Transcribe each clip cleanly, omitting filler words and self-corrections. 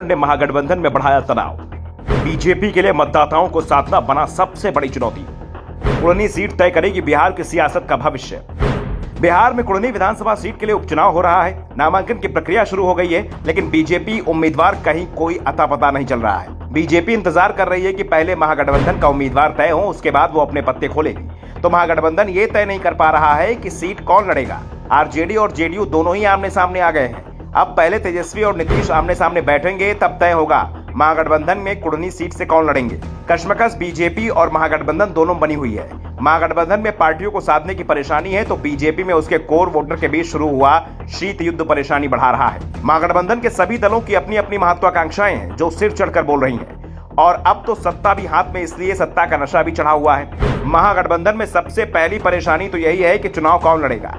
ने महागठबंधन में बढ़ाया तनाव। बीजेपी के लिए मतदाताओं को साधना बना सबसे बड़ी चुनौती। कुढ़नी सीट तय करेगी बिहार की सियासत का भविष्य। बिहार में कुढ़नी विधानसभा सीट के लिए उपचुनाव हो रहा है। नामांकन की प्रक्रिया शुरू हो गई है, लेकिन बीजेपी उम्मीदवार कहीं कोई अता पता नहीं चल रहा है। बीजेपी इंतजार कर रही है कि पहले महागठबंधन का उम्मीदवार तय हो, उसके बाद वो अपने पत्ते खोलेगी। तो महागठबंधन ये तय नहीं कर पा रहा है कि सीट कौन लड़ेगा। आरजेडी और जेडीयू दोनों ही आमने सामने आ गए हैं। अब पहले तेजस्वी और नीतीश आमने सामने बैठेंगे, तब तय होगा महागठबंधन में कुढ़नी सीट से कौन लड़ेंगे। कश्मकश बीजेपी और महागठबंधन दोनों बनी हुई है। महागठबंधन में पार्टियों को साधने की परेशानी है, तो बीजेपी में उसके कोर वोटर के बीच शुरू हुआ शीत युद्ध परेशानी बढ़ा रहा है। महागठबंधन के सभी दलों की अपनी अपनी महत्वाकांक्षाएं हैं, जो सिर चढ़कर बोल रही हैं। और अब तो सत्ता भी हाथ में, इसलिए सत्ता का नशा भी चढ़ा हुआ है। महागठबंधन में सबसे पहली परेशानी तो यही है कि चुनाव कौन लड़ेगा,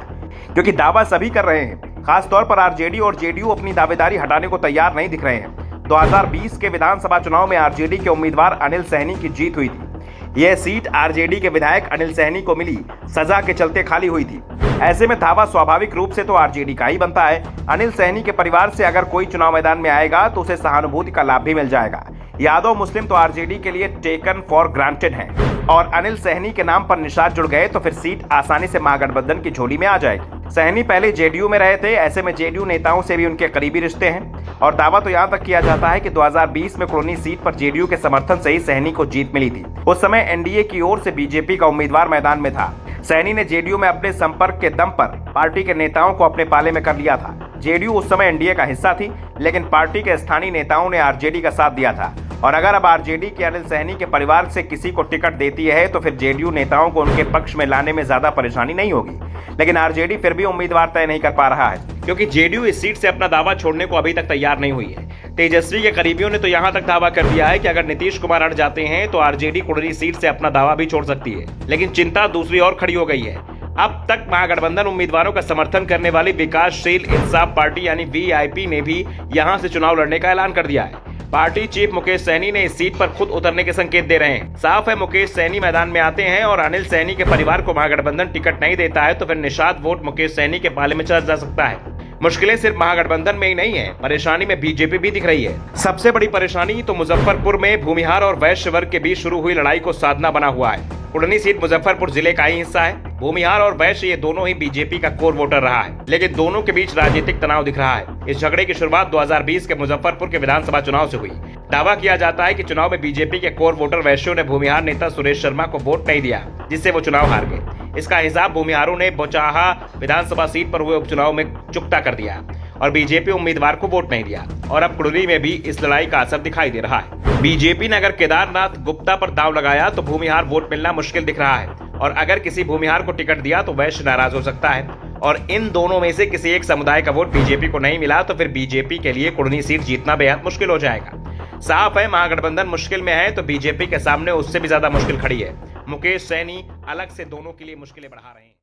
क्योंकि दावा सभी कर रहे हैं। खासतौर पर आरजेडी और जेडीयू अपनी दावेदारी हटाने को तैयार नहीं दिख रहे हैं। 2020 के विधानसभा चुनाव में आरजेडी के उम्मीदवार अनिल सहनी की जीत हुई थी। यह सीट आरजेडी के विधायक अनिल सहनी को मिली, सजा के चलते खाली हुई थी। ऐसे में दावा स्वाभाविक रूप से तो आरजेडी का ही बनता है। अनिल सहनी के परिवार से अगर कोई चुनाव मैदान में आएगा तो उसे सहानुभूति का लाभ भी मिल जाएगा। यादव मुस्लिम तो आरजेडी के लिए टेकन फॉर ग्रांटेड है, और अनिल सहनी के नाम पर निशान जुड़ गए तो फिर सीट आसानी से महागठबंधन की झोली में आ जाएगी। सहनी पहले जेडीयू में रहे थे, ऐसे में जेडीयू नेताओं से भी उनके करीबी रिश्ते हैं। और दावा तो यहां तक किया जाता है कि 2020 में कुढ़नी सीट पर जेडीयू के समर्थन से ही सहनी को जीत मिली थी। उस समय एनडीए की ओर से बीजेपी का उम्मीदवार मैदान में था। सहनी ने जेडीयू में अपने संपर्क के दम पर पार्टी के नेताओं को अपने पाले में कर लिया था। जेडीयू उस समय एनडीए का हिस्सा थी, लेकिन पार्टी के स्थानीय नेताओं ने आरजेडी का साथ दिया था। और अगर अब आरजेडी के अनिल सहनी के परिवार से किसी को टिकट देती है तो फिर जेडीयू नेताओं को उनके पक्ष में लाने में ज्यादा परेशानी नहीं होगी। लेकिन आरजेडी फिर भी उम्मीदवार तय नहीं कर पा रहा है, क्योंकि जेडीयू इस सीट से अपना दावा छोड़ने को अभी तक तैयार नहीं हुई है। तेजस्वी के करीबियों ने तो यहां तक दावा कर दिया है कि अगर नीतीश कुमार अड़ जाते हैं तो आरजेडी कुढ़नी सीट से अपना दावा भी छोड़ सकती है। लेकिन चिंता दूसरी ओर खड़ी हो गई है। अब तक महागठबंधन उम्मीदवारों का समर्थन करने वाली विकासशील इंसाफ पार्टी यानी वीआईपी ने भी यहां से चुनाव लड़ने का ऐलान कर दिया है। पार्टी चीफ मुकेश सहनी ने इस सीट पर खुद उतरने के संकेत दे रहे हैं। साफ है, मुकेश सहनी मैदान में आते हैं और अनिल सहनी के परिवार को महागठबंधन टिकट नहीं देता है तो फिर निषाद वोट मुकेश सहनी के पाले में चला जा सकता है। मुश्किलें सिर्फ महागठबंधन में ही नहीं है, परेशानी में बीजेपी भी दिख रही है। सबसे बड़ी परेशानी तो मुजफ्फरपुर में भूमिहार और वैश्य वर्ग के बीच शुरू हुई लड़ाई को साधना बना हुआ है। कुढ़नी सीट मुजफ्फरपुर जिले का ही हिस्सा है। भूमिहार और वैश्य ये दोनों ही बीजेपी का कोर वोटर रहा है, लेकिन दोनों के बीच राजनीतिक तनाव दिख रहा है। इस झगड़े की शुरुआत 2020 के मुजफ्फरपुर के विधानसभा चुनाव से हुई। दावा किया जाता है कि चुनाव में बीजेपी के कोर वोटर वैश्यों ने भूमिहार नेता सुरेश शर्मा को वोट नहीं दिया, जिससे वो चुनाव हार गए। इसका हिसाब भूमिहारों ने बोचाहा विधानसभा सीट पर हुए उपचुनाव में चुकता कर दिया और बीजेपी उम्मीदवार को वोट नहीं दिया। और अब कुढ़नी में भी इस लड़ाई का असर दिखाई दे रहा है। बीजेपी ने अगर केदारनाथ गुप्ता पर दाव लगाया तो भूमिहार वोट मिलना मुश्किल दिख रहा है, और अगर किसी भूमिहार को टिकट दिया तो वैश्य नाराज हो सकता है। और इन दोनों में से किसी एक समुदाय का वोट बीजेपी को नहीं मिला तो फिर बीजेपी के लिए कुढ़नी सीट जीतना बेहद मुश्किल हो जाएगा। साफ है, महागठबंधन मुश्किल में है तो बीजेपी के सामने उससे भी ज्यादा मुश्किल खड़ी है। मुकेश सहनी अलग से दोनों के लिए मुश्किलें बढ़ा रहे हैं।